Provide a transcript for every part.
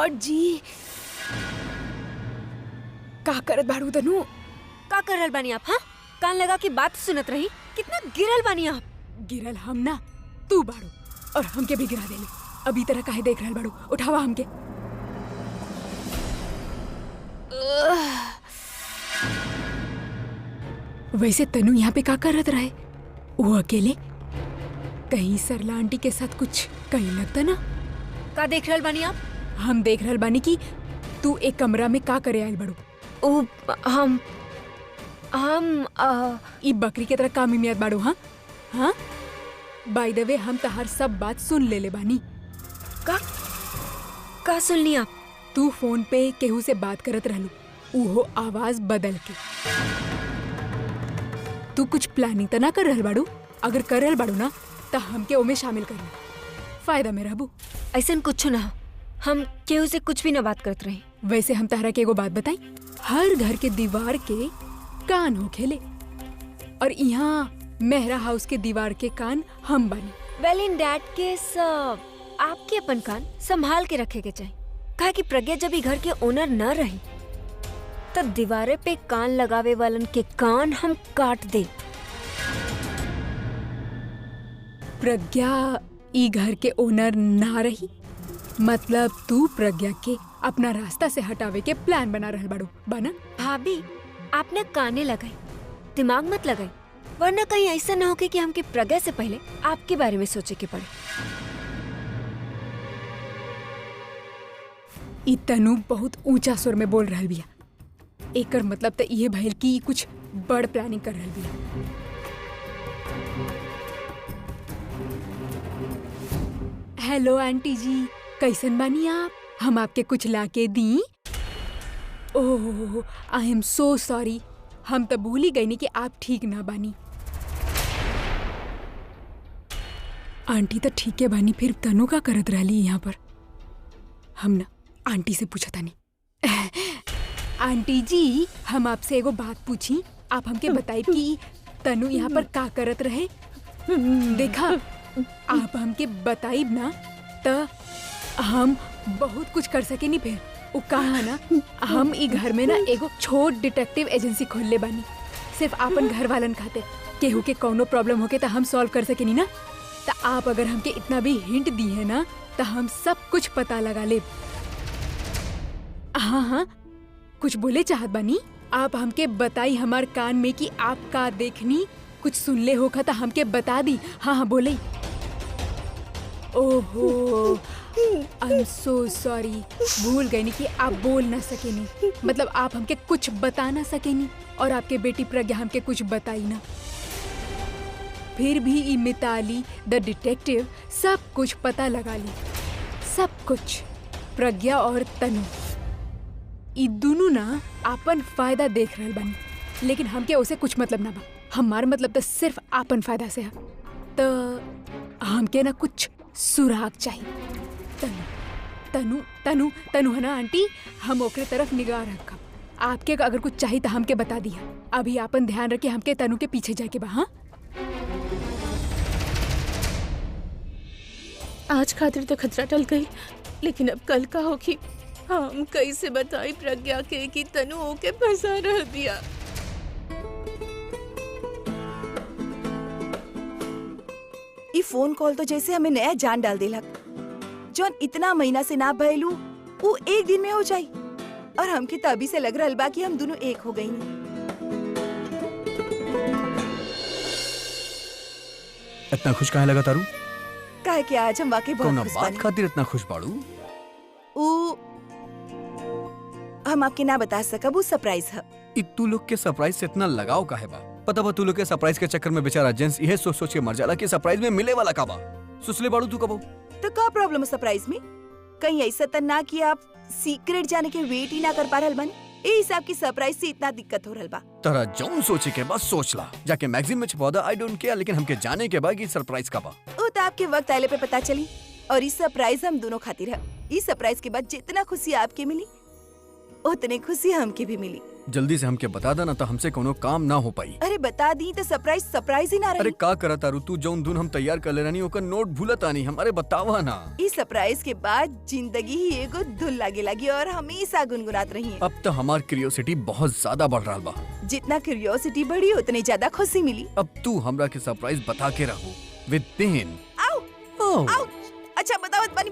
God जी, का करत बाड़ू तनु? का कर रहल बानी आप? हाँ, कान लगा के बात सुनत रही। कितना गिरल बानी आप। गिरल हम ना, तू बाड़ू, और हमके भी गिरा देले। अभी तरह काहे देख रहल बाड़ू? उठावा हमके। वैसे तनु यहाँ पे का करत रहे? वो अकेले? कहीं सरला आंटी के साथ कुछ कहीं लगता ना? का देख रहल बानी आप? हम देख रहल बानी कि तू एक कमरा में का करे आयल बाड़ू। ओ, हम ई बकरी के तरह काम मियाद बाड़ू। हाँ हाँ, बाय द वे हम तहार सब बात सुन ले बानी। का सुननी आप? तू फोन पे केहू से बात करत रहलू, उहो आवाज बदल के। तू कुछ प्लानिंग त ना कर रहल बाड़ू? अगर कर रहल बाड़ू ना त हमके ओमे शामिल कर ले, फायदा में रहबू। ऐसा कुछ ना, हम केहू से कुछ भी ना बात करत रही। वैसे हम तहरा के एगो बात बताई, हर घर के दीवार के कान हो खेले, और यहाँ मेहरा हाउस के दीवार के कान हम बने। वेल इन डैट केस आपके अपन कान संभाल के रखे के चाहिए। कहा कि प्रज्ञा जब घर के ओनर न रही तब दीवारे पे कान लगावे वालन के कान हम काट दे। प्रज्ञा ई घर के ओनर ना रही, मतलब तू प्रज्ञा के अपना रास्ता से हटावे के प्लान बना रहल बाड़ू बाना? भाभी, आपने काने लगाई, दिमाग मत लगाई, वरना कहीं ऐसा ना हो कि हमके प्रज्ञा से पहले आपके बारे में सोचे के पड़े। ई तनु बहुत ऊंचा स्वर में बोल रहल बिया। एकर मतलब त इहे भइल कि कुछ बड़ प्लानिंग कर रहल बिया। हेलो आंटी जी, कैसन बानी आप? हम आपके कुछ लाके दी? ओह, आई एम सो सॉरी, हम तो भूल ही गई कि आप ठीक ना बानी। आंटी तो ठीक है बानी, फिर तनु का करत रहली यहाँ पर? हम ना आंटी से पूछा था नहीं। आंटी जी, हम आपसे एगो बात पूछी, आप हमके बताइब कि तनु यहाँ पर का करत रहे? देखा, आप हमके बताइब ना त हम बहुत कुछ कर सके नहीं। फिर वो कहा ना, हम ई घर में ना एगो छोट डिटेक्टिव एजेंसी खोल ले बानी, सिर्फ आपन घर वालन खाते। केहू के कौनो प्रॉब्लम होके तो हम सॉल्व कर सके नहीं ना। तो आप अगर हमके इतना भी हिंट दी है ना तो हम सब कुछ पता लगा ले। हाँ हाँ, कुछ बोले चाहत बानी? आप हमके बताई हमार कान में कि आप का देखनी, कुछ सुन ले होखा तो हमके बता दी। हाँ हाँ बोले। ओहो, आई एम सो सॉरी, भूल गई नहीं कि आप बोल ना सकेनी, मतलब आप हमके कुछ बता ना सकेनी, और आपके बेटी प्रज्ञा हमके कुछ बताई ना। फिर भी ई मिताली द डिटेक्टिव सब कुछ पता लगा ली, सब कुछ। प्रज्ञा और तनु ई दोनों ना आपन फायदा देख रहल बानी, लेकिन हमके उसे कुछ मतलब ना बा। हमार मतलब तो सिर्फ आपन फायदा से है। तो हमके ना कुछ सुराग चाहिए। तनु तनु तनु तनु है ना आंटी, हम ओकरे तरफ निगाह रखब। आपके अगर कुछ चाहिए तो हमके बता दिया। अभी आपन ध्यान रखे, हमके तनु के पीछे जाके बा। हाँ, आज खातिर तो खतरा टल गई, लेकिन अब कल का होगी? हम कैसे बताई प्रज्ञा के कि तनु ओके फंसा रह दिया। ई फोन कॉल तो जैसे हमें नया जान डाल देलक। जौन इतना महीना से ना भइलू वो एक दिन में हो जाई, और हमके तो अभी से लग रहल बा कि हम दोनों एक हो गई। इतना खुश काहे लगा तारू? काहे कि आज हम वाकई बहुत खुश बात बानी। खातिर इतना खुश बाड़ू? हम आपके ना बता सकब, वो सरप्राइज है। तू लोग के सरप्राइज से इतना लगाव काहे बा? पता बा तू लोग के सरप्राइज के चक्कर में बेचारा जेंट्स यह सोच सोच के मर जाला कि सरप्राइज में मिले वाला का बा। सुसले बाड़ू तू कबो? तो का प्रॉब्लम है सरप्राइज में? कहीं ऐसा तो ना कि आप सीक्रेट जाने के वेट ही ना कर पा रहल बानी? ए हिसाब की सरप्राइज से इतना दिक्कत हो रहल बा? तरा जौन सोचे के बाद सोच ला, जाके मैगजीन में छपवा दा। आई डोंट केयर, लेकिन हमके जाने के बाद कि सरप्राइज का बा। वो तो आपके वक्त आने पे पता चली, और इस सरप्राइज हम दोनों खातिर है। इस सरप्राइज के बाद जितना खुशी आपके मिली उतनी खुशी हमके भी मिली। जल्दी से हमके बता देना तो हमसे कोनो काम ना हो पाई। अरे बता दी तो सरप्राइज सरप्राइज ही ना अरे रही। का करा तारू तू जौन धुन हम तैयार कर ले रहनी ओकर नोट भूलत आनी हमारे बतावा ना। इस सरप्राइज के बाद जिंदगी ही एगो धुन लागे लगी और हमेशा गुनगुनात रही है। अब तो हमार क्यूरियोसिटी बहुत ज्यादा बढ़ रहा बा। जितना क्यूरियोसिटी बढ़ी उतनी ज्यादा खुशी मिली। अब तू हमरा के सरप्राइज बता के रहो विद पेन। आओ आओ अच्छा बतावत बानी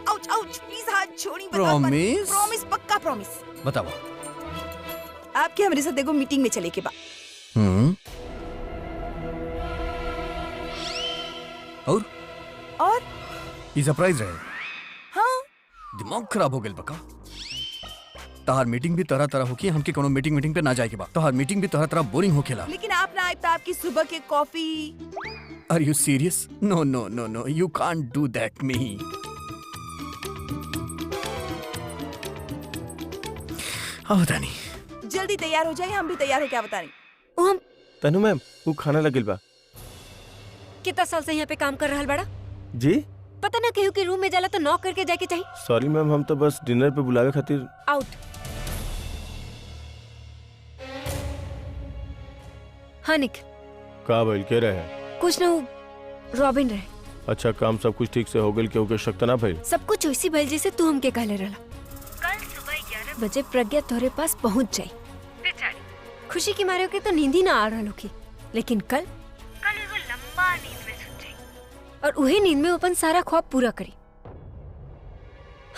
आउच आउच प्लीज हाथ छोड़ी। Promise? प्रॉमिस पक्का प्रॉमिस। बतावा। आपके हमारे साथ एगो मीटिंग में चले के बा। और ये सरप्राइज रहे। हाँ दिमाग खराब हो गया बका। तहार मीटिंग भी तरह तरह होकी हमके कोनो मीटिंग पे ना जाए के बा। तहार मीटिंग भी तरह तरह बोरिंग होखेला। लेकिन आप ना आए तो आपकी सुबह के coffee. Are you serious? No no no no you can't do that me. हाँ बता नहीं। जल्दी तैयार हो जाए हम भी तैयार हो क्या बता रही। हम तनु मैम वो खाना लगल बा। कितना साल से यहाँ पे काम कर रहा बड़ा? जी पता ना केहू के रूम में जाला तो नॉक करके जाके चाहिए। सॉरी मैम हम तो बस डिनर पे बुलावे खातिर। आउट। हाँ निखिल। का भइल के रहे? कुछ न रॉबिन रहे। अच्छा काम सब कुछ ठीक से हो गइल केहू के शक त ना भइल? सब कुछ वैसी भइल जैसे तू हमके कहले रहला। कल सुबह 11 बजे प्रज्ञा तोरे पास पहुंच जाई। बेचारी खुशी की मारे के तो नींद ही ना आ रहल होगी। लेकिन कल वो लंबा नींद में सुत जाई और उही नींद में अपन सारा ख्वाब पूरा करी।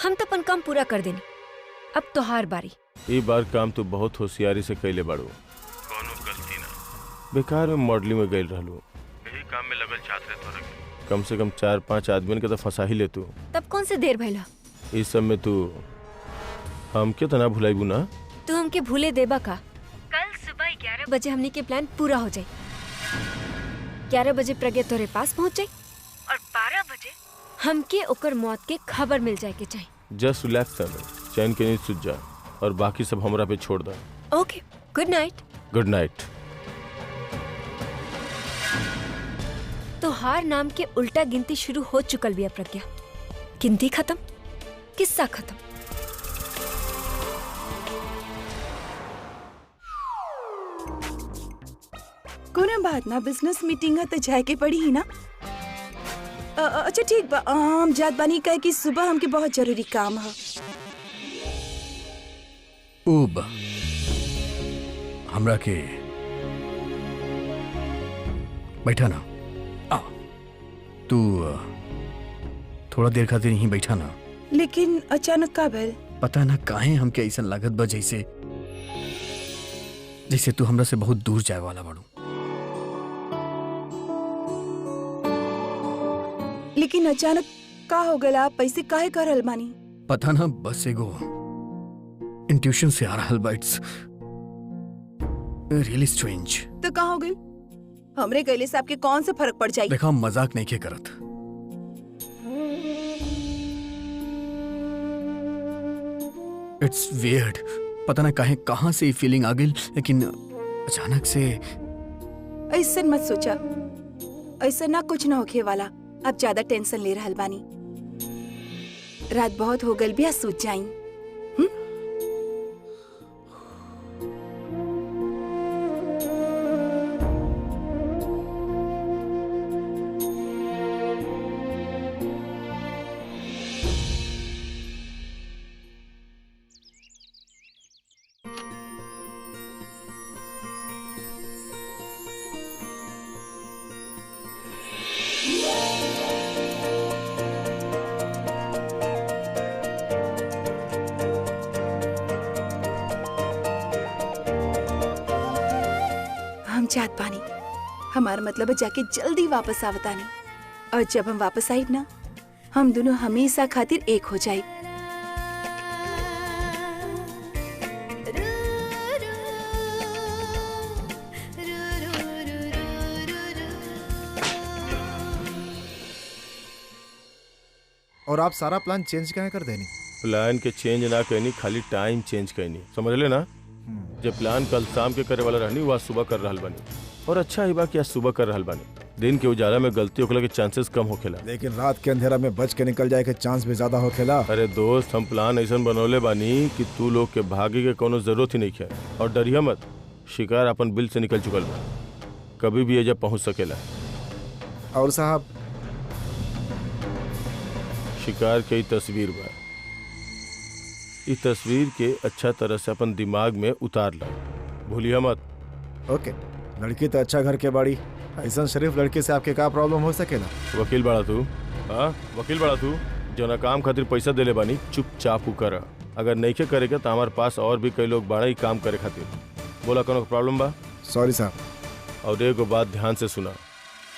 हम तो अपन काम पूरा कर देनी। अब तोहार बारी। ई बार काम तू बहुत होशियारी से कैले बाड़ू। कोनो गलती ना। बेकार में मॉडलिंग में गइल रहलू। यही काम में लगल चाहत रहे तोरा के। कम से कम 4-5 आदमी के तो फंसा ही ले तू। तब कौन से देर भइला? इस सब में तू हमके तो ना भुलाइबू ना? तू हमके भूले देबा का? कल सुबह 11 बजे हमने के प्लान पूरा हो जाए। 11 बजे प्रज्ञा तोरे पास पहुंच जाए और 12 बजे हमके ओकर मौत के खबर मिल जाए के चाहिए। जस्ट रिलैक्स तनु, चैन के नींद सुत जा और बाकी सब हमरा पे छोड़ दे। ओके गुड नाइट। Good night. तो हार नाम के उल्टा गिनती शुरू हो चुकल बिया प्रज्ञा। गिनती खत्म, किस्सा खत्म। कोनो बात ना, बिजनेस मीटिंग है तो जाए के पड़ी ही ना। अच्छा ठीक बा, हम जात बानी कहे कि सुबह हमके बहुत जरूरी काम है। उब हमरा के बैठा ना। आ तू थोड़ा देर खातिर यहीं बैठा ना। लेकिन अचानक का भइल? पता ना काहे हमके ऐसा लागत बा जैसे तू हमरा से बहुत दूर जाए वाला बाड़ू। लेकिन अचानक का हो गया? आप पैसे काहे करल बानी? पता ना बस एगो इंट्यूशन से आ रहा बा। It's really strange. तो का हो गई? हमरे गैले से आपके कौन से फर्क पड़ जाए? देखा हम मजाक नहीं के करत। It's weird. पता ना काहे कहाँ से ये फीलिंग आ गई, लेकिन अचानक से। ऐसा मत सोचा, ऐसा ना कुछ ना होखे वाला। आप ज्यादा टेंशन ले रहल बानी। रात बहुत हो गई भी, सोच जाई। जात बानी, हमारा मतलब है जाके जल्दी वापस आवतानी। और जब हम वापस आए ना, हम दोनों हमेशा खातिर एक हो जाए। और आप सारा प्लान चेंज क्या कर देनी? प्लान के चेंज ना करनी, खाली टाइम चेंज करनी, समझ ले ना। जब प्लान कल शाम के करे वाला रहनी, वह सुबह कर रहल बानी। और अच्छा ही बा कि आज सुबह कर रहल बानी। दिन के उजाला में गलती होखला के चांसेस कम होखेला। लेकिन रात के अंधेरा में बच के निकल जाए के चांस भी ज्यादा होखेला। अरे दोस्त, हम प्लान ऐसा बनौले बानी कि तू लोग के भागे के कोनो जरूरत ही नहीं है। और डरिया मत, शिकार अपन बिल से निकल चुकल बा, कभी भी एजा पहुंच सकेला। और साहब शिकार के तस्वीर बा, इस तस्वीर के अच्छा तरह से अपन दिमाग में उतार ला, भूलिया मत। ओके, लड़की तो अच्छा घर के बाड़ी, ऐसा शरीफ लड़के से आपके का प्रॉब्लम हो सकेला? वकील बड़ा तू, हाँ वकील बड़ा तू, जना काम खातिर पैसा देले बानी चुपचाप कर। अगर नहीं करेगा तो हमारे पास और भी कई लोग बाड़ा ही काम करे खातिर। बोला कोनो प्रॉब्लम बा? सॉरी साहब। और एगो बात ध्यान से सुना,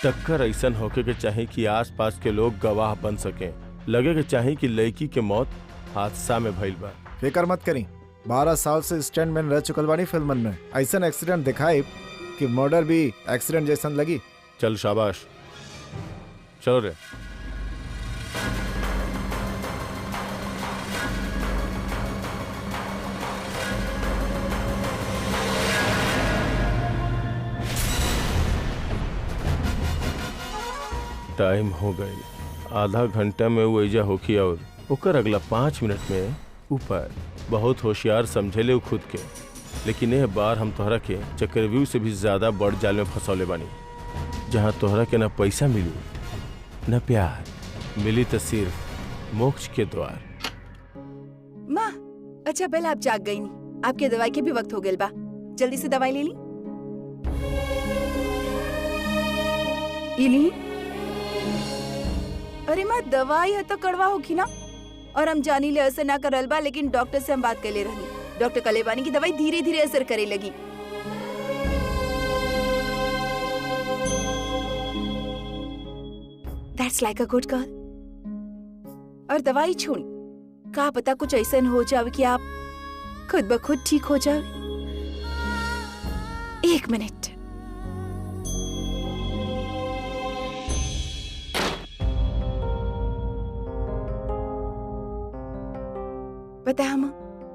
टक्कर ऐसा होके के चाहे कि आसपास के लोग गवाह बन सके, लगे के चाहे कि लड़की के मौत हादसा में भइल बा। फिकर मत करी, 12 साल से स्टैंडमैन रह चुकल बानी फिल्मन में। ऐसा एक्सीडेंट दिखाई कि मर्डर भी एक्सीडेंट जैसा लगी। चल शाबाश, चलो रे। टाइम हो गई, आधा घंटा में वो एजा होखी और ओकर अगला 5 मिनट में ऊपर। बहुत होशियार समझेले उ खुद के, लेकिन यह बार हम तोहरा के चक्रव्यूह से भी ज्यादा बड़ जाल में फंसौले बानी, जहाँ तोहरा के न पैसा मिली न प्यार मिली, तो सिर्फ मोक्ष के द्वार। माँ, अच्छा बेल आप जाग गई नहीं, आपके दवाई के भी वक्त हो गया बा, जल्दी से दवाई ले ली। ली? अरे माँ, दवाई है तो कड़वा होगी ना, और हम जानी ले असर ना करल बा, लेकिन डॉक्टर से हम बात कर ले रहनी। डॉक्टर कले बानी की दवाई धीरे धीरे असर करे लगी। That's like a good girl. और दवाई छोड़ी, का पता कुछ ऐसा हो जावे कि आप खुद ब खुद ठीक हो जावे। 1 मिनट। पता हम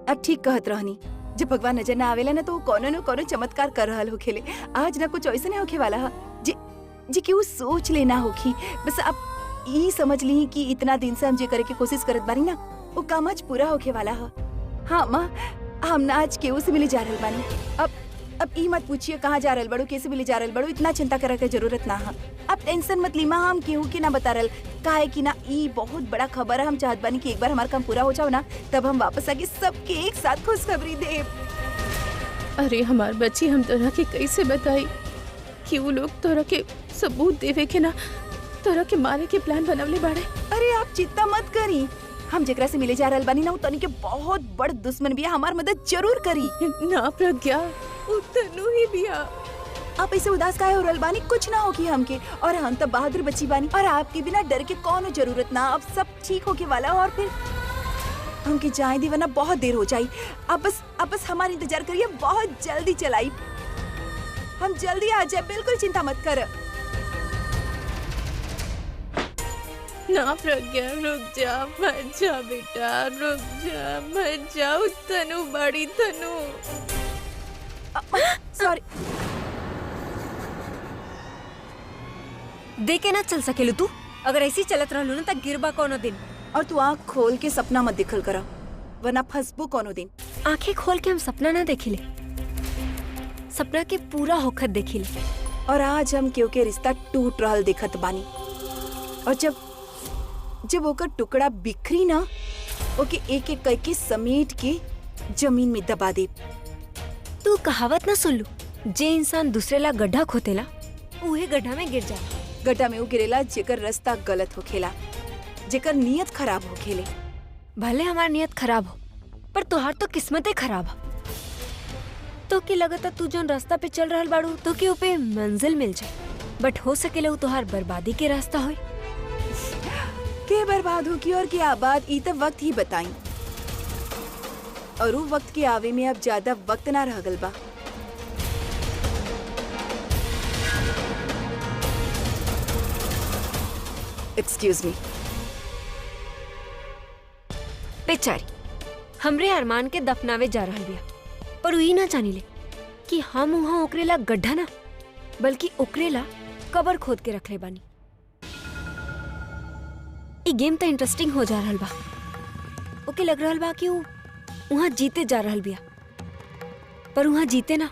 अब ठीक कहत रहनी, जब भगवान नजर ना आवेला ना तो कोनो न कोनो चमत्कार कर रहल होखेले। आज ना कुछ ऐसा नहीं होखे वाला है जी कि वो सोच लेना होखी। बस आप ये समझ ली कि इतना दिन से हम जे करे के कोशिश करत बानी ना, वो काम आज पूरा होखे वाला है। हाँ माँ, हम ना आज केहू से मिले जा रहल बानी। अब ई मत पूछिए कहाँ जा रहल बड़ो, कैसे मिले जा रहल बड़ो, इतना चिंता करे के जरूरत ना है। अब टेंशन मत ली माँ, हम केहू के ना बता रहल, काहे कि ना ई बहुत बड़ा खबर है। हम चाहत बानी कि एक बार हमारा काम पूरा हो जाओ ना, तब हम वापस आके सबके एक साथ खुशखबरी दे। अरे हमार बच्ची, हम तोरा के कैसे बताई कि वो लोग तोरा के सबूत देवे के ना तोरा के मारे के प्लान बनवले बाड़े। अरे आप चिंता मत करी, हम जेकरा से मिले जा रहल बानी ना, वो तनी के बहुत बड़ दुश्मन बिया, हमार मदद जरूर करी। ना प्रज्ञा, वो तनु ही बिया। आप ऐसे उदास काहे हो रहल बानी? कुछ ना होगी हमके, और हम तो बहादुर बच्ची बानी, और आपके बिना डर के कौनो जरूरत ना। अब सब ठीक होके वाला, और फिर हमके जाए दी वरना बहुत देर हो जाई। अब बस हमारा इंतजार करिए, बहुत जल्दी चलाई, हम जल्दी आ जाए, बिल्कुल चिंता मत कर। ना प्रज्ञा, रुक जा, मत जा बेटा, रुक जा, मत जाओ। तनु बड़ी तनु। सॉरी। देखे ना चल सकेलू तू, अगर ऐसी चलत रहलू ना तक गिरबा कोनो दिन। और तू आँख खोल के सपना मत दिखल करा, वरना फंसबू कोनो दिन। आंखें खोल के हम सपना ना देखिले, सपना के पूरा होखत देखिले। और आज हम केहू के रिश्ता टूट रहल देखत बानी, और जब ओकर टुकड़ा बिखरी ना, ओके एक एक करके समेट के जमीन में दबा दे। तू कहावत ना सुन लू, जे इंसान दूसरे ला गड्ढा खोतेला उहे गड्ढा में गिर जाला। गड्ढा में वो गिरेला जेकर रास्ता गलत होखेला, जेकर नियत खराब होखेले। भले हमार नियत खराब हो, पर तोहार तो किस्मते खराब हो। तो की लगता तू जोन रास्ता पे चल रहल बाड़ू तो के ऊपे मंजिल मिल जाए, बट हो सकेला वो तोहार बर्बादी के रास्ता होई। के बर्बाद होगी और के आबाद, ई तो वक्त ही बताई। और वो वक्त के आवे में अब ज्यादा वक्त ना रह गल बा। Excuse me. बेचारी हमरे अरमान के दफनावे जा रहल बिया, पर वही ना जानी ले कि हम वहाँ ओकरेला गड्ढा ना, बल्कि ओकरेला कबर खोद के रखले बानी। ई गेम तो इंटरेस्टिंग हो जा रहल बा। ओके लग रहल बा कि उ वहाँ जीते जा रहल बिया, पर वहाँ जीते ना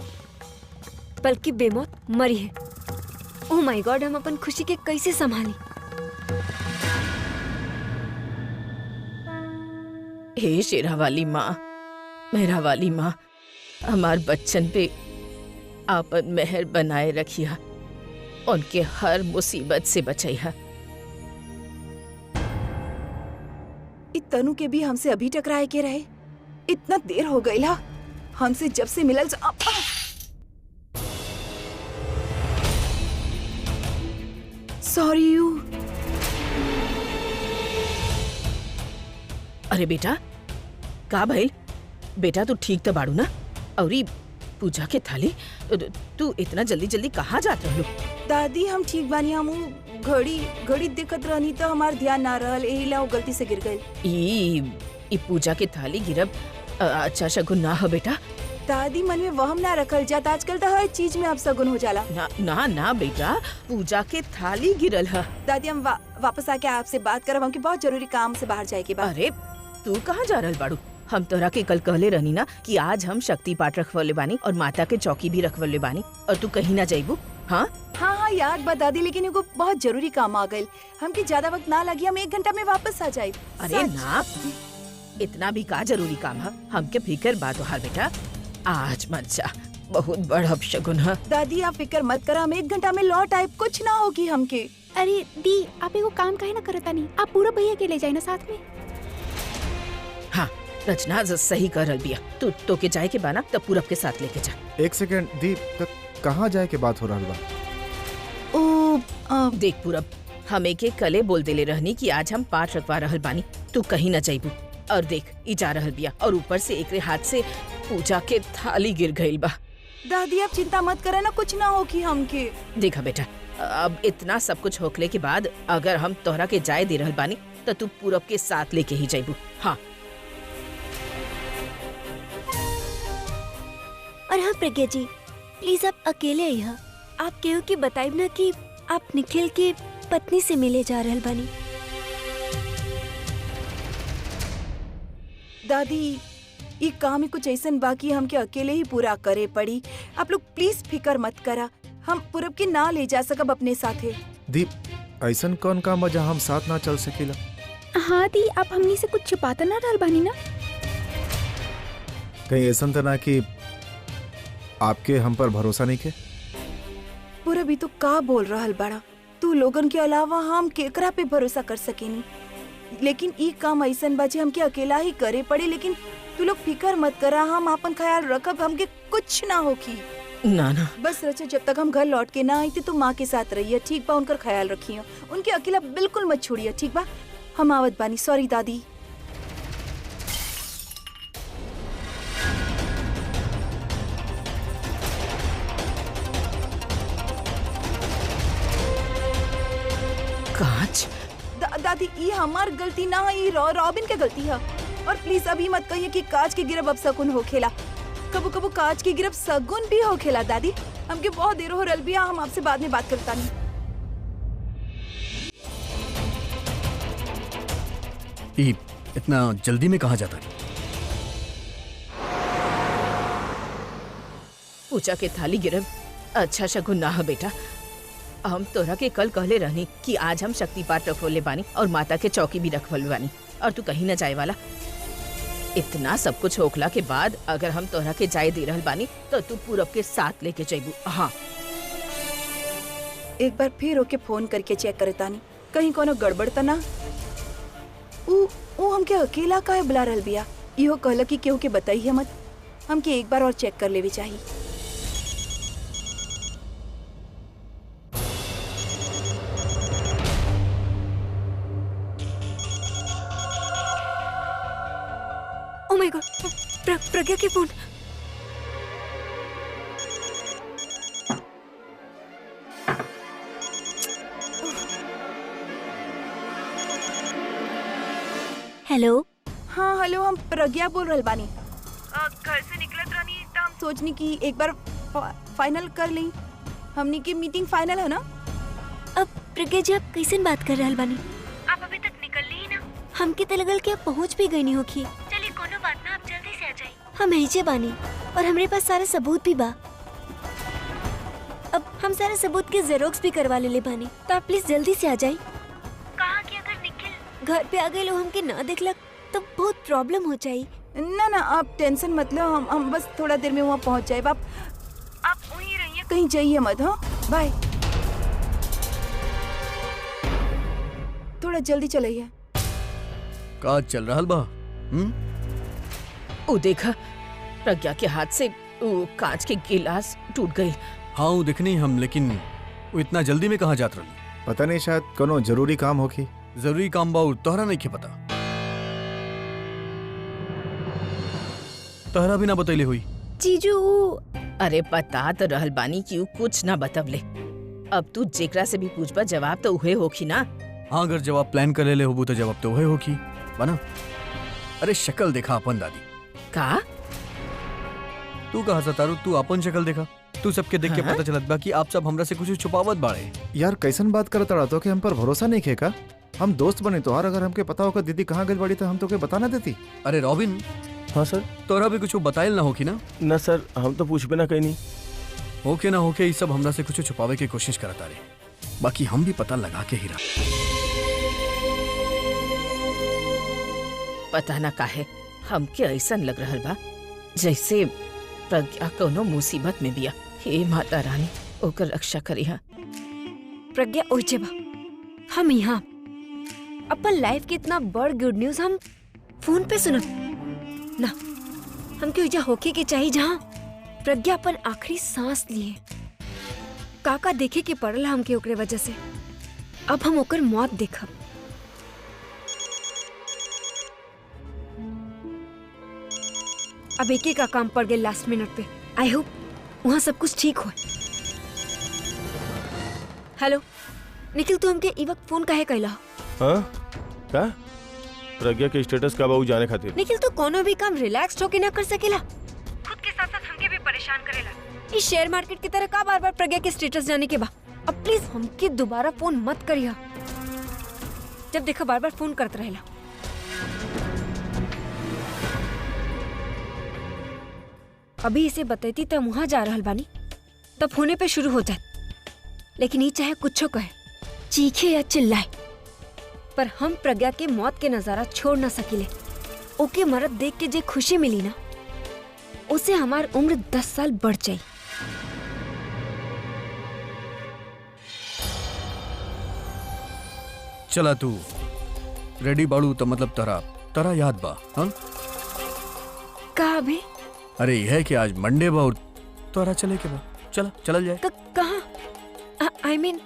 बल्कि बेमौत मरी है। ओह माय गॉड, हम अपन खुशी के कैसे संभाली? हे शेरा वाली माँ, मेरा वाली माँ, हमार बच्चन पे आपन मेहर बनाए रखिया, उनके हर मुसीबत से बचाइया। तनु के भी हमसे अभी टकराए के रहे। इतना देर हो गई ला हमसे जब से मिलल सॉरी यू। अरे बेटा, का भइल? बेटा तू ठीक तो बाड़ू ना? औरी पूजा के थाली तू इतना जल्दी जल्दी कहाँ जात रहलू? दादी हम ठीक बानी। हम घड़ी घड़ी दिखत रहनी तो हमार ध्यान ना रहल, एही ला वो गलती से गिर गई। ई पूजा के थाली गिरब अच्छा शगुन ना हो बेटा। दादी मन में वहम ना रखल जात, आजकल तो हर चीज में अब सगुन हो जाला। ना ना ना बेटा, पूजा के थाली गिरल है। दादी हम वापस आके आपसे बात करब, हमके बहुत जरूरी काम से बाहर जाए के बा। अरे तू कहाँ जा रहल बाड़ू? हम तोरा के कल कहले रहनी ना कि आज हम शक्ति पाठ रखवले बानी और माता के चौकी भी रखवले बानी, और तू कहीं ना जाइबू। हाँ हाँ हाँ याद बा दादी, लेकिन एगो बहुत जरूरी काम आ गइल। हमके ज्यादा वक्त ना लगी, हम 1 घंटा में वापस आ जाए। अरे ना, इतना भी का जरूरी काम है? हमके फिकर बा तोहार बेटा, आज मत जा, बहुत बड़ा अपशगुन है। दादी आप फिक्र मत करा, हम 1 घंटा में लौट आए, कुछ ना होगी हमके। अरे दी, आप एगो काम काहे ना करता नहीं? आप पूरा भैया के ले जाए ना साथ में। हाँ रचना सही कर रही बिया, तू तो के जाए के बाना तब पूरब के साथ लेके जा। 1 सेकंड दी, कहाँ जाए के बात हो रहा बा? देख पूरब, हमें के कले बोल देले रहनी कि आज हम पाठ रखवा रहल बानी, तू कहीं न जाइबू। और देख ई जा रहल बिया, और ऊपर से एकरे हाथ से पूजा के थाली गिर गइल बा। दादी आप चिंता मत करे ना, कुछ ना होगी हमके। देखा बेटा, अब इतना सब कुछ होखले के बाद अगर हम तोहरा के जाए दे रहल बानी तो तू पूरब के साथ लेके ही जाइबू। हाँ और हाँ प्रज्ञा जी, प्लीज आप अकेले आइए। आप केहू के बताइब ना कि आप निखिल के पत्नी से मिले जा रहल बानी। दादी ये काम ही कुछ ऐसा बाकी हमके अकेले ही पूरा करे पड़ी। आप लोग प्लीज फिकर मत करा, हम पूरब के ना ले जा सकब अपने साथे। दी ऐसन कौन काम बा जहाँ हम साथ ना चल सकेला? हाँ दी, आप हमनी से कुछ छुपाता ना रहल बानी ना? कहीं ऐसा तो ना कि आपके हम पर भरोसा नहीं के? पूरब भी तो का बोल रहल बड़ा, तू लोगन के अलावा हम केकरा पे भरोसा कर सकेनी। लेकिन ई काम ऐसन बाजे हमके अकेला ही करे पड़े। लेकिन तू लोग फिकर मत करा, हम अपन ख्याल रखब, हमके कुछ ना होगी। ना ना बस रचा, जब तक हम घर लौट के ना आई थी तो माँ के साथ रहिए, ठीक बा? उनका ख्याल रखिए, उनके अकेला बिल्कुल मत छोड़िए, ठीक बा? हम आवत बानी। सॉरी दादी। कांच दादी ये हमार गलती ना है, ये रॉबिन के गलती है। और प्लीज अभी मत कहिए कि कांच की गिरब अब सगुन हो खेला। कबो कबो कांच की गिरब सगुन भी हो खेला। दादी हमके बहुत देर हो रल बिया, हम आपसे बाद में बात करता नहीं। इतना जल्दी में कहाँ जाता है? पूजा के थाली गिरब अच्छा शगुन ना है बेटा। हम तोरा के कल कहले रहनी कि आज हम शक्ति पाठ रखवले बानी और माता के चौकी भी रखवले बानी, और तू कहीं न जाए वाला। इतना सब कुछ होखला के बाद अगर हम तोरा के जाए दे रहल बानी तो तू पूरब के साथ लेके जाइबू। हाँ एक बार फिर ओके फोन करके चेक करे तानी, कहीं कोनो गड़बड़ त ना। ऊ हमके अकेला काहे बुला रहल बिया? इहो कहला कि केहू के बताइए मत, हमके एक बार और चेक कर लेवे चाहिए। ओह माय गॉड, प्रज्ञा के फोन। हेलो। हाँ हेलो, हम प्रज्ञा बोल रहल बानी। घर से निकलत रहनी त हम सोचनी कि एक बार फाइनल कर लें। हमनी की मीटिंग फाइनल है ना? प्रज्ञा जी आप कैसे बात कर रहल बानी? आप अभी तक निकलली ही ना? हमके तो लगल कि आप पहुंच भी गई नहीं होखी। चलिए कोनो बात ना, आप जल्दी से आ जाइए। हम ऐजे बानी और हमरे पास सारे सबूत भी बा। अब हम सारे सबूत के जेरोक्स भी करवा ले बानी, तो आप प्लीज जल्दी से आ जाइए। कहा कि अगर निखिल घर पे आ गए लोग हमके ना देखलक तो बहुत प्रॉब्लम हो जाई। ना ना आप टेंशन मत लो, हम बस थोड़ा देर में वहाँ पहुँच जाए। आप वहीं रहिए, कहीं जाइए मत। हाँ बाय। थोड़ा जल्दी चलाइए। का चल रहा बा? ओ देखा, प्रज्ञा के हाथ से वो कांच के गिलास टूट गई। हाँ वो दिखनी हम, लेकिन वो इतना जल्दी में कहाँ जात रही? पता नहीं, शायद कोनो जरूरी काम होगी। जरूरी काम बा तोहरा नहीं के पता? तोहरा भी ना बतैले हुई। जीजू अरे बता तो रहल बानी कि ऊ कुछ ना बतवले। अब तू जेकरा से भी पूछबा जवाब तो उहे होखी ना। हाँ अगर जवाब प्लान कर ले होबू तो जवाब तो वही होगी बना। अरे शक्ल देखा अपन दादी का? तू कहा सतारू, तू अपन शक्ल देखा। तू सबके देख के हाँ? पता चलत बा कि आप सब हमरा से कुछ छुपावत बाड़े। यार कैसन बात करत रहा तो कि हम पर भरोसा नहीं खेका? हम दोस्त बने तोहार, अगर हमके पता होगा दीदी कहाँ गई बड़ी तो हम तो के बता ना देती। अरे रॉबिन, हाँ सर। तोरा भी कुछ बताइल ना होगी ना? ना सर, हम तो पूछ भी ना कहीं नहीं। होके ना होके ये सब हमरा से कुछ छुपावे की कोशिश करता रहे, बाकी हम भी पता लगा के ही रहा। पता ना काहे हमके ऐसन लग रहल बा जैसे प्रज्ञा कोनो मुसीबत में बिया। हे माता रानी ओकर रक्षा करिहा। प्रज्ञा ओइचे बा, हम यहाँ अपन लाइफ के इतना बड़ गुड न्यूज हम फोन पे सुनत ना। हमके ओइजा होके के चाहिए जहाँ प्रज्ञा अपन आखिरी सांस लिए। काका देखे के पड़ल हमके ओकरे वजह से। अब हम ओकर मौत देखब। अब एक का काम पड़ गए last minute Pay. I hope वहाँ सब कुछ ठीक हो। हेलो निखिल, तू हमके ई वक्त फोन काहे कैला? हाँ का? प्रज्ञा के स्टेटस का बाबू जाने खातिर। निखिल तू कोनो भी काम रिलैक्स होके ना कर सकेला? खुद के साथ साथ हमके भी परेशान करेला। इस शेयर मार्केट की तरह का बार बार प्रज्ञा के स्टेटस जाने के बा। अब प्लीज हमके दोबारा फोन मत करिया। जब देखा बार बार फोन करते रहेला। अभी इसे बतैती तब वहां जा रहल बानी तब होने पे शुरू हो जाए, लेकिन ये चाहे कुछ कहे, चीखे या चिल्लाए, पर हम प्रज्ञा के मौत के नजारा छोड़ ना सकिले। ओके मरद देख के जे खुशी मिली ना, उसे हमार उम्र 10 साल बढ़ जाई। चला तू रेडी बाड़ू तो मतलब तरा याद बा? हाँ कहा अभी? अरे यह कि आज मंडे बा और तोरा चले के बा। चल जाए। कहाँ? आई मीन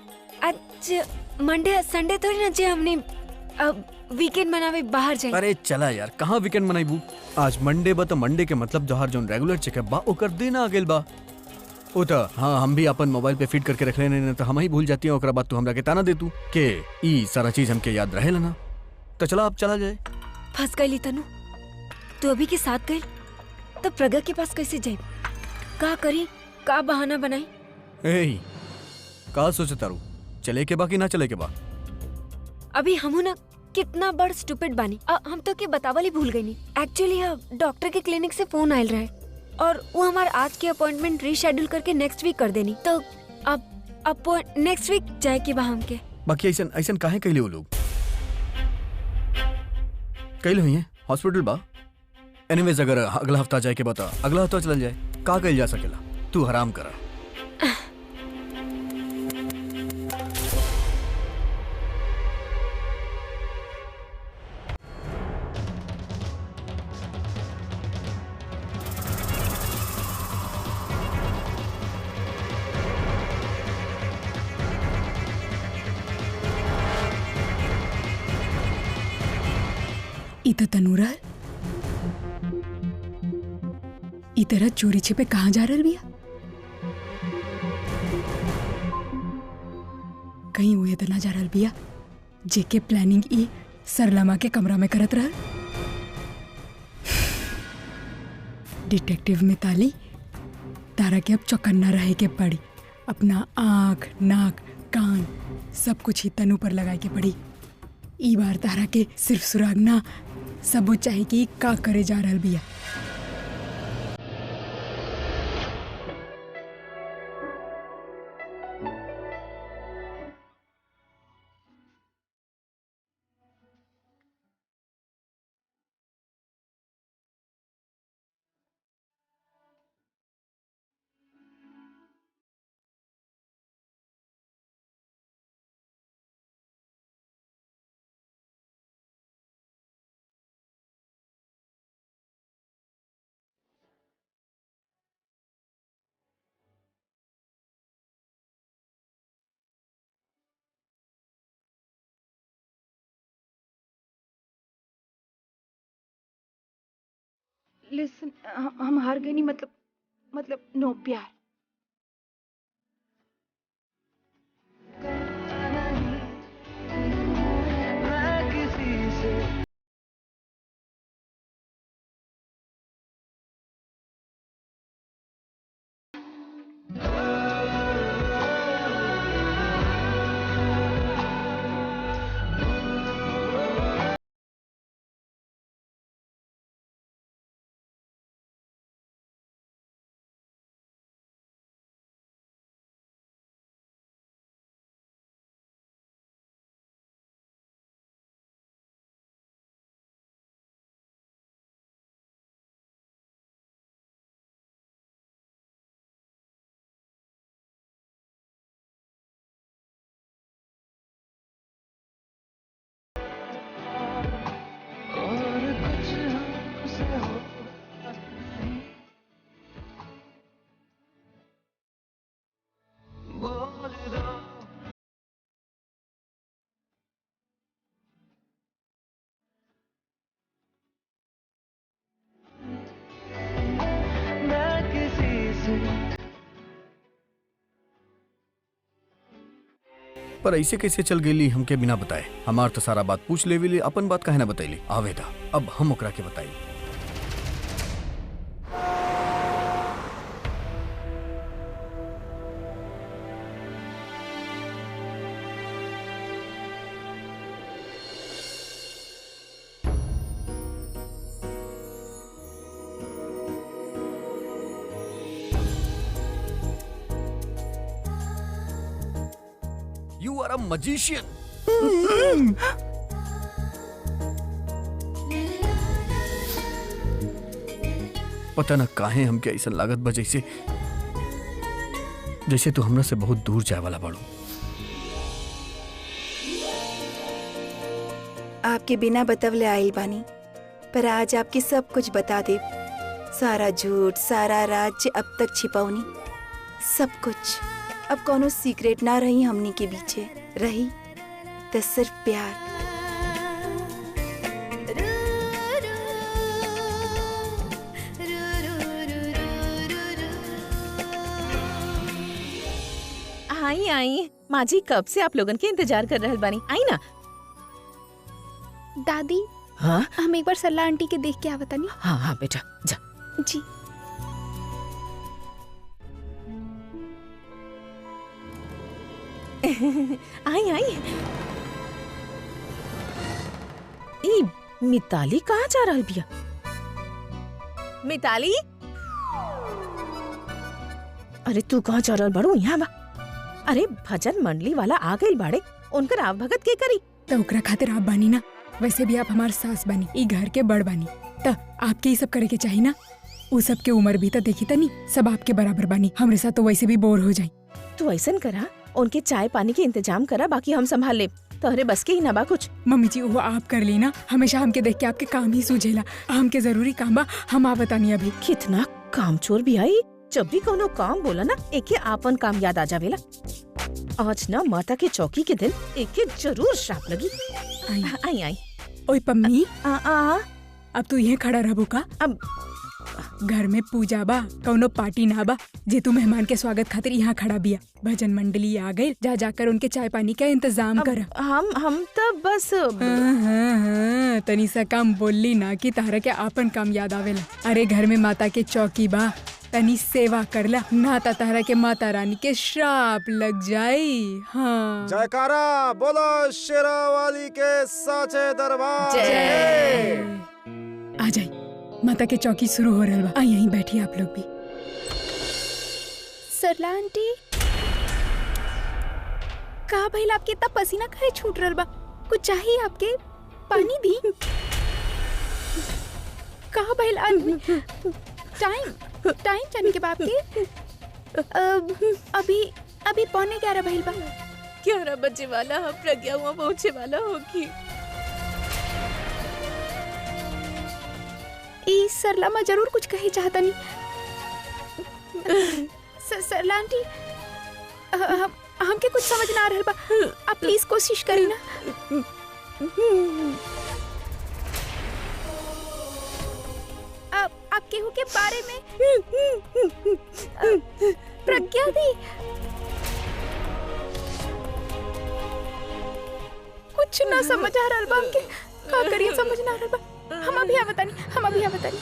आज मंडे संडे थोड़ी ना जे हमने वीकेंड मनावे बाहर जाए। अरे चला यार, कहाँ वीकेंड मनाईबू? आज मंडे बा तो मंडे के मतलब जोहार जोन रेगुलर चेकअप बा ओकर दिन आ गेल बा। ओ तो हाँ, हम भी अपन मोबाइल पे फीड करके रख लेने, तो हम ही भूल जाती हैं। ओकरा बाद तू हमरा के ताना दे तू के ई सारा चीज हमके याद रहे ना। तो चला अब चला जाए। फंस गई तनु, तू अभी के साथ गई तो प्रज्ञा के पास कैसे जाए? का करी, का बहाना बनाई? ए का सोचे तारू, चले के बा कि ना चले के बा? अभी हमू ना कितना बड़ स्टूपिड बानी। हम तो के बतावल ही भूल गई नी। एक्चुअली डॉक्टर के क्लिनिक से फोन आयल रहे और वो हमारे आज के अपॉइंटमेंट रीशेड्यूल करके नेक्स्ट वीक कर देनी। तो अब नेक्स्ट वीक जाए के बा हमके। बाकी ऐसन काहे कहले वो लोग? कहले हुई है हॉस्पिटल बा। एनीवेज अगर अगला हफ्ता जाए के बता, अगला हफ्ता चल जाए। का कहल जा सकेला? तू हराम करा। इधर तनूरा इधर चोरी छिपे कहाँ जा रहल बिया? कहीं उहे तो ना जा रहल बिया जेके प्लानिंग ई सरलमा के कमरा में करत रहल। डिटेक्टिव मिताली, तारा के अब चौकन्ना रहे के पड़ी। अपना आँख, नाक, कान सब कुछ ही तनु पर लगाए के पड़ी। ई बार तारा के सिर्फ सुरागना सबूत चाहे कि का करे जा रहल बिया। लिसन, हम हार गए नहीं, मतलब नो प्यार। पर ऐसे कैसे चल गेली हमके बिना बताए? हमार तो सारा बात पूछ लेविली, अपन बात काहे ना बतैली? आवेदा अब हम ओकरा के बताई। You are a magician. पता न काहे हमके ऐसा लागत बा जैसे तू हमरा से बहुत दूर जाए वाला बाड़ू। आपके बिना बतवले आइल बानी, पर आज आपके सब कुछ बता दे। सारा झूठ, सारा राज अब तक छिपौनी, सब कुछ। अब कोनो सीक्रेट ना रही हमनी के बीचे, रही तो सिर्फ प्यार। आई आई माँ जी, कब से आप लोगन के इंतजार कर रहल बानी। आई ना। दादी, हाँ हम एक बार सल्ला आंटी के देख के आवता नहीं। हाँ हाँ बेटा जा। जी। आई आई। ई मिताली कहाँ जा रहल बिया? मिताली, अरे तू कहाँ जा रहल बाड़ू? यहाँ बा। अरे भजन मंडली वाला आ गइल बाड़े, उनकर आव भगत के करी? तो ओकरा खातिर आप बानी ना, वैसे भी आप हमार सास बानी, ई घर के बड़ बानी, त आपके ये सब करे के चाहिए ना। उ सब के उम्र भी तो देखी तनी, सब आपके बराबर बानी, हमरे साथ तो वैसे भी बोर हो जाई। तू ऐसन करा, उनके चाय पानी के इंतजाम करा, बाकी हम संभाल ले। तोहरे बस के ही ना बा कुछ। मम्मी जी वो आप कर ली ना, हमेशा हमके देख के आपके काम ही सूझेला। हमके जरूरी काम बा, हम आप बतानी अभी। कितना कामचोर भी आई, जब भी कोनो काम बोला ना एके आपन काम याद आ जावेला। आज ना माता के चौकी के दिन एके जरूर श्राप लगी। आई आई आई। ओए पम्मी, आ अब तू यहाँ खड़ा रहबो का? अब घर में पूजा बा, कौनो पार्टी ना बा जे तू मेहमान के स्वागत खातिर यहाँ खड़ा बिया। भजन मंडली आ गई, जा जाकर उनके चाय पानी का इंतजाम कर। हम तो बस हाँ, तनी सा काम बोली ना कि तारा के आपन काम याद आवेला। अरे घर में माता के चौकी बा, तनी सेवा करला, ना ता तारा के माता रानी के श्राप लग जाई। हाँ जयकारा बोलो शेरा वाली के साचे दरबार। आ जाई, माता के चौकी शुरू हो रहल बा। आ यहीं बैठी आप लोग भी। सरला आंटी, का भइल आपके इतना पसीना काहे छूट रहल बा? कुछ चाहिए आपके? पानी दी? का भइल आदमी? टाइम जाने के बाद के अभी 11:15 भइल बा। 11 बजे वाला हम प्रज्ञा वहाँ पहुँचे वाला होगी। ई सरला माँ जरूर कुछ कही चाहता नहीं। सरला आंटी, हमके कुछ समझ ना आ रहल बा। आप प्लीज कोशिश करी ना। आप केहू के बारे में प्रज्ञा दी कुछ ना समझ आ रहल बा। हमके का करिए समझ ना आ रहल बा। हम अभी बतानी।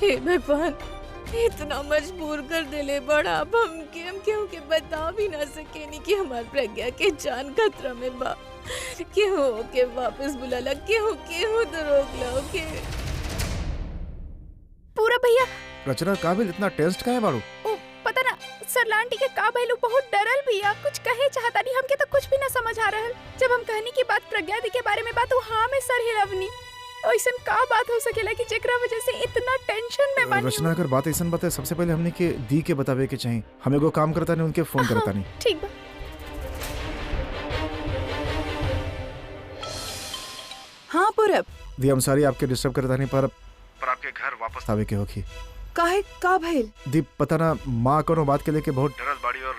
हे भगवान, इतना मजबूर कर दिले बड़ा। अब हम केहू के बता भी ना सकेनी कि हमार प्रज्ञा के जान खतरा में बा। केहू के वापस बुलाला, केहू तो रोकला के। पूरा भैया, रचना काबिल इतना टेंस्ड काहे बाड़ू? ओ पता ना सरला आंटी के का भइल, बहुत डरल भैया। कुछ कहे चाहता नहीं, हमके तो कुछ भी ना समझ आ रहल। जब हम कहनी की बात प्रज्ञा दी के बारे में बात, वो हाँ में सर हिलवनी। ऐसन का बात हो सकेला कि जेकरा वजह से इतना टेंशन में बानी? रचना अगर बात ऐसन बताए, सबसे पहले हमने के दी के बतावे के चाहिए। हमें को काम करता नहीं, उनके फोन करता नहीं। ठीक बा। हाँ पूरब, दी हम सॉरी आपके डिस्टर्ब करता नहीं, पर आपके घर वापस आवे के होखी। काहे का भइल? दी पता ना, माँ कोनो बात के लेके बहुत डरल बाड़ी और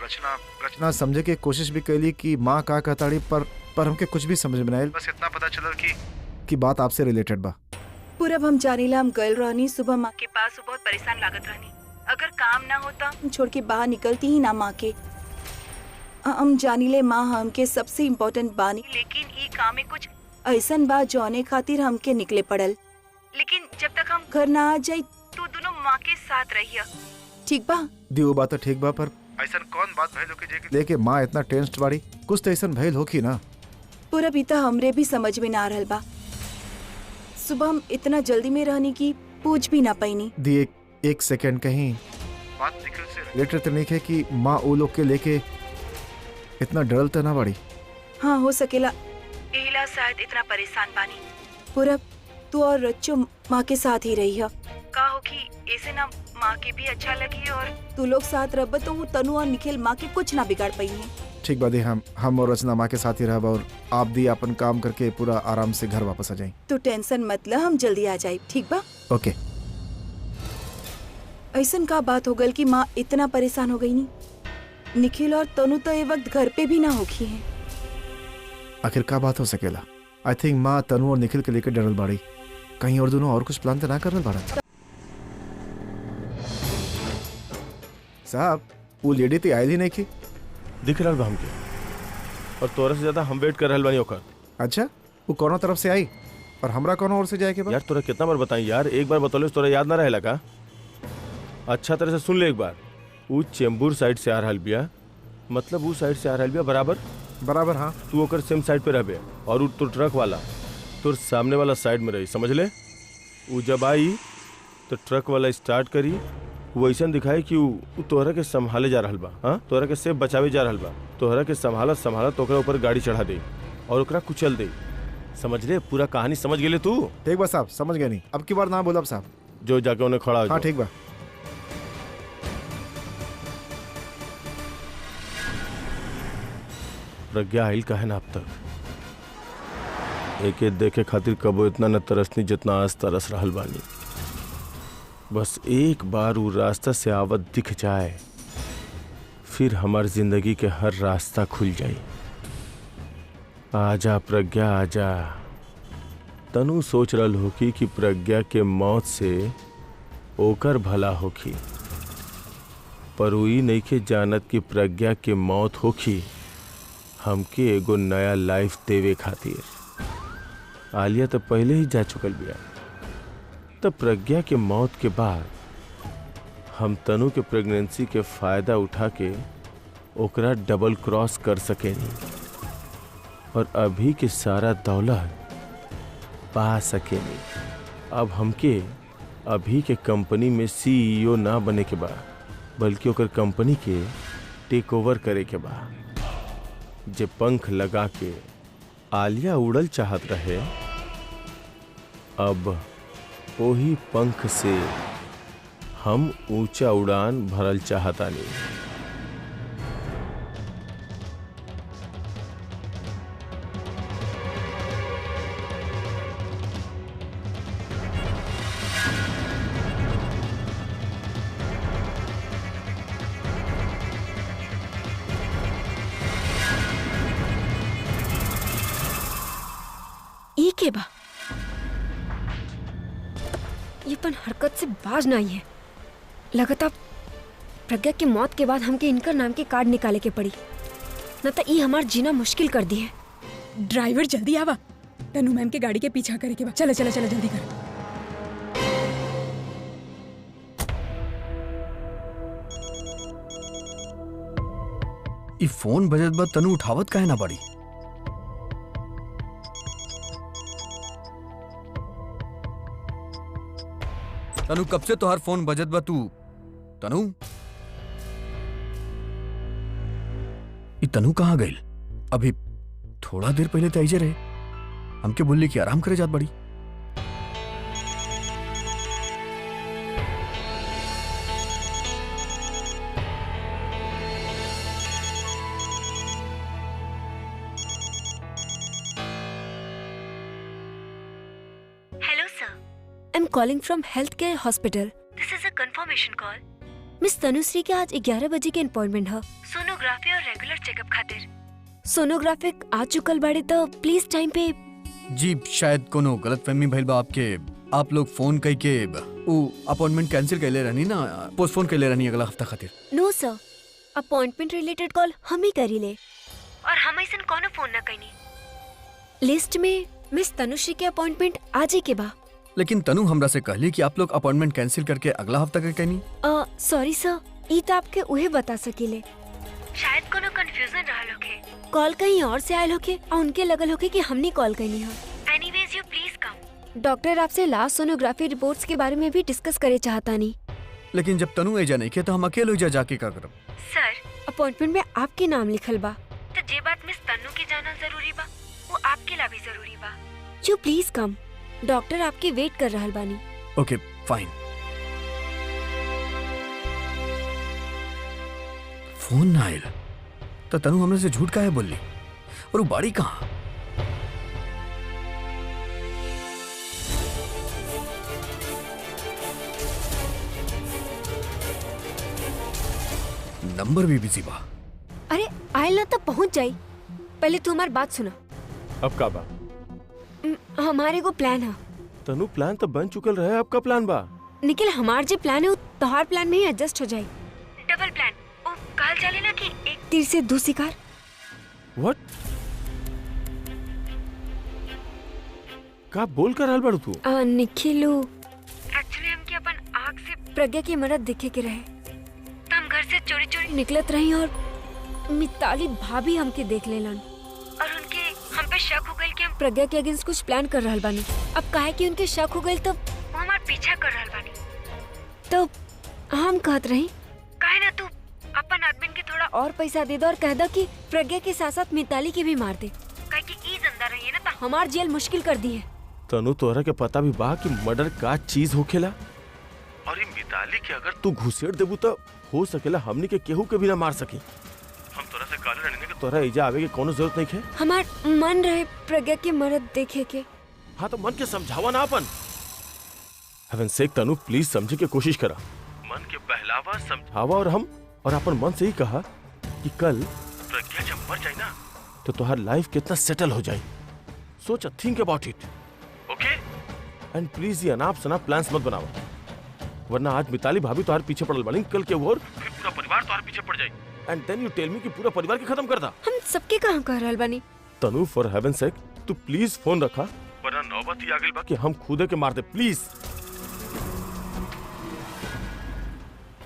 रचना समझे के कोशिश भी कैली कि माँ का कहताड़ी, पर हमके कुछ भी समझ में नहीं आइल। बस इतना पता चलल कि बात आपसे रिलेटेड बा। पूरब, हम जानीला हम गल रहनी सुबह माँ के पास, बहुत परेशान लागत रहनी। अगर काम ना होता छोड़ के बाहर निकलती ही ना माँ के। हम जानीले माँ हमके सबसे इम्पोर्टेंट बानी, लेकिन ई काम में कुछ ऐसन बा जौने खातिर हमके निकले पड़ल। लेकिन जब तक हम घर ना आ जाई तो दोनों माँ के साथ रहिया, ठीक बा? दी वो बात तो ठीक बा, पर ऐसन कौन बात भइल होके जे लेके माँ इतना टेंस्ड बाड़ी? कुछ तो ऐसन भइल होखी ना। पूरब, ई त हमरे भी समझ में ना आ रहल बा। सुबह हम इतना जल्दी में रहनी की पूछ भी ना पैनी। दी एक सेकंड, कहीं बात निकल से रिलेटेड तो नहीं है कि माँ वो लोग के लेके इतना डरल तो ना बाड़ी? हाँ हो सकेला, एहिला शायद इतना परेशान बानी। पूरब, तू और रच्चू माँ के साथ ही रही है। का हो कि ऐसे ना माँ के भी अच्छा लगी, और तू लोग साथ रह तो वो तनु और निखिल माँ के कुछ ना बिगाड़ पाई है। ठीक बात है, हम और रचना माँ के साथ ही रह, और आप दी अपन काम करके पूरा आराम से घर वापस आ जाए। तू टेंशन मत ले, हम जल्दी आ जाए, ठीक बा? ओके। ऐसन का बात हो गल कि माँ इतना परेशान हो गई नहीं। निखिल और तनु तो ये वक्त घर पे भी ना होखी है। आखिर का बात हो सकेला? आई थिंक माँ तनु और निखिल के लेकर डरल बाड़ी। कहीं और दोनों और कुछ प्लान तो ना करल बाड़ा? साहब, वो लेडी तो आयल ही नहीं की। दिख रहल बा हमके, और तोरा से ज्यादा हम वेट कर रहल बानी ओकर। अच्छा, वो कोनो तरफ से आई और हमरा कोनो और से जाए के बाद? यार तोरा कितना बार बताई यार, एक बार बतौले तोरा याद ना रहेला का? अच्छा तरह से सुन ले एक बार। वो चेंबूर साइड से आ रहल बिया, मतलब वो साइड से आ रहल बिया बराबर। हाँ। तू ओकर सेम साइड पे रहबे, और वो तोर ट्रक वाला तोर सामने वाला साइड में रही, समझ ले? वो जब आई तो ट्रक वाला स्टार्ट करी, वो ऐसा दिखाई कि वो तोहरा के संभाले जा रहल बा। हाँ, तोहरा के सेफ बचावे जा रहल बा। तोहरा के संभाला तो ओकरा ऊपर गाड़ी चढ़ा दे और ओकरा कुचल दे, समझ ले? पूरा कहानी समझ गेले तू? ठीक बा साहब, समझ गए नहीं। अब की बार ना बोलब साहब। जो जाके उन्हें खड़ा हो हाँ ठीक बा। प्रज्ञा आइल का है ना अब तक? एके देखे खातिर कबो इतना न तरसनी जितना आज तरस रहल बानी। बस एक बार वो रास्ता से आवत दिख जाए, फिर हमार जिंदगी के हर रास्ता खुल जाए। आजा प्रज्ञा आजा। तनु सोच रहल होकी कि प्रज्ञा के मौत से ओकर भला होखी, पर वही नइखे जानत कि प्रज्ञा के मौत होखी हमके एगो नया लाइफ देवे खातिर। आलिया तो पहले ही जा चुकल बिया, तब प्रज्ञा के मौत के बाद हम तनु के प्रेगनेंसी के फायदा उठा के ओकरा डबल क्रॉस कर सकेनी और अभी के सारा दौलत पा सकेनी। अब हमके अभी के कंपनी में सीईओ ना बने के बा, बल्कि ओकर कंपनी के टेक ओवर करे के बा। जे पंख लगा के आलिया उड़ल चाहत रहे, अब वही पंख से हम ऊंचा उड़ान भरल चाहतानी। ई के बा ये पन हरकत से बाज ना आई है। लगता प्रज्ञा की मौत के बाद हमके इनकर नाम के कार्ड निकाले के पड़ी, न तो ई हमार जीना मुश्किल कर दी है। ड्राइवर जल्दी आवा, तनु मैम के गाड़ी के पीछा करे के बा। चला चला चला जल्दी कर। ई फोन बजत बा, तनु उठावत काहे ना पड़ी? तनु कब से तोहार फोन बजत बा? तू तनु, ई तनु कहाँ गई? अभी थोड़ा देर पहले तो ऐजे रहे, हमके बोलली कि आराम करे जात बड़ी। Hello sir, I am calling from health care hospital. This is a confirmation call. Miss Tanushree के आज 11 बजे के अपॉइंटमेंट है सोनोग्राफी और रेगुलर चेकअप खातिर। सोनोग्राफी आ चुकल बाड़े तो प्लीज टाइम पे। जी शायद कोनो गलतफहमी भइल बा आपके। आप लोग फोन कई के वो अपॉइंटमेंट कैंसिल कैले रहनी ना, पोस्टपोन कैले रहनी अगला हफ्ता खातिर। नो सर, अपॉइंटमेंट रिलेटेड कॉल हम ही करी ले और हम ऐसन कोनो फोन ना कईनी। लिस्ट में मिस तनुश्री के अपॉइंटमेंट आज ही के बा। लेकिन तनु हमरा से कहली कि आप लोग अपॉइंटमेंट कैंसिल करके अगला हफ्ता के कहनी। सॉरी सर, ई तो आपके उहे बता सकीले। शायद कोनो कंफ्यूजन रहल होके, कॉल कहीं और से आयल होके और उनके लगल होके कि हमने कॉल कईनी हो। Anyways you please come. Doctor आपसे लास्ट सोनोग्राफी रिपोर्ट्स के बारे में भी डिस्कस करे चाहता नहीं। लेकिन जब तनु एजा नहीं के तो हम अकेले जा जाके का करब? सर, अपॉइंटमेंट में आपके नाम लिखल बा, तो जे बात मिस तनु के जाना जरूरी बा वो आपके ला भी जरूरी बा। यू प्लीज कम, डॉक्टर आपकी वेट कर रहल बानी। ओके फाइन। फोन ना आयल तो तनु हमने से झूठ काहे बोली? और वो बाड़ी कहाँ? नंबर भी बिजी बा। अरे आयल ना तो पहुंच जाई, पहले तू हमारी बात सुना। अब का बा? हमारे को प्लान है। तनु प्लान तो बन चुकल रहे, अब का प्लान बा? निखिल, हमार जो प्लान है वो तोहार प्लान में ही एडजस्ट हो जाए। Double plan. ओ कल चले ना कि एक तीर से दो शिकार। व्हाट? का बोल कर रहल बाड़ू तू? निखिलू, एक्चुअली हमके अपन आँख से प्रज्ञा की मरद दिखे के रहे, तो हम घर से चोरी चोरी निकलत रही और मिताली भाभी हमके देख लेलन और उनके हम पे शक हो गई कि हम प्रज्ञा के अगेंस्ट कुछ प्लान कर रहल बानी। अब काहे कि उनके शक हो गई तो वो हमार पीछा कर रहल बानी। तो हम कहत रही काहे ना तू अपन आदमी के थोड़ा और पैसा दे दो और कह दो कि प्रज्ञा के साथ साथ मिताली के भी मार दे, काहे कि ई जिंदा रही है ना तो हमार जेल मुश्किल कर दी है। तनु तोहरा के पता भी बा कि मर्डर का चीज होखेला, और ये मिताली के अगर तू घुसेड़ देबू तो हो सकेला हमनी के केहू के भी ना मार सकी। हम तोरा से काले रहने के तोरा इजा आवे के कोनो जरूरत नहीं है। हमार मन रहे प्रज्ञा के मरद देखे के। हाँ तो मन के समझावा ना अपन। हेवन सेक तनु प्लीज समझे के कोशिश करा, मन के बहलावा समझावा और अपन मन से ही कहा कि कल प्रज्ञा जब मर जाए ना तो तुम्हार लाइफ कितना सेटल हो जाए। सोच, think about it, okay? And please ये अनाप शनाप प्लान्स मत बनाओ, वरना आज मिताली भाभी तुम्हारे पीछे पड़ल बानी, कल के और फिर पूरा परिवार तुम्हारे पीछे पड़ जाए। And then you tell me कि पूरा परिवार के खत्म कर दा। हम सबके कहां कह रहल बानी? तनु फॉर हेवन सेक तू प्लीज फोन रखा, वरना नौबत ही आ गइल बा कि हम खुदे के मार दे। प्लीज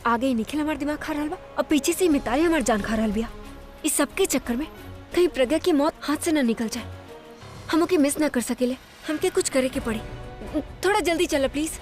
आगे ही निखिल हमार दिमाग खा रहल बा और पीछे से ही मिताली हमार जान खा रहल बिया। इस सबके चक्कर में कहीं प्रज्ञा की मौत हाथ से न निकल जाए। हम ओके मिस ना कर सकेले, हमके कुछ करे के पड़ी। थोड़ा जल्दी चलो प्लीज।